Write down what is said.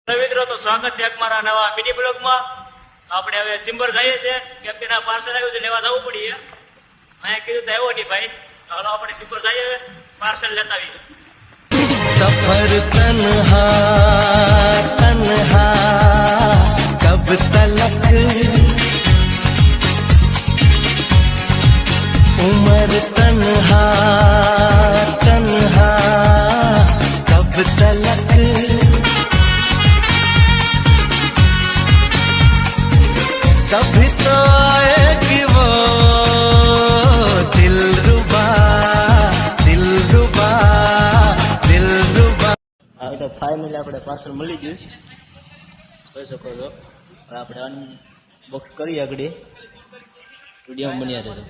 મિત્રો તો સ્વાગત છે અમારા નવા મિની બ્લોગમાં। આપણે હવે સિમ્બર જઈએ છીએ કેમ કે ના પાર્સલ આવ્યું લેવા જવું પડીએ। મેં કીધું તો આવ્યો નહીં ભાઈ, ચાલો આપણે સિમ્બર જઈએ પાર્સલ લેતા આવીએ। सफर तन्हा तन्हा कब तलक, उमर तन्हा तन्हा कब तलक, कभी तो आएगी वो दिलरुबा दिलरुबा दिलरुबा। હવે તો ફાઇનલી આપણે પાર્સલ મળી ગયું છે, જોઈ શકો છો। આપણે અનબોક્સ કરી આગળ વિડીયો બન્યા રહેજો।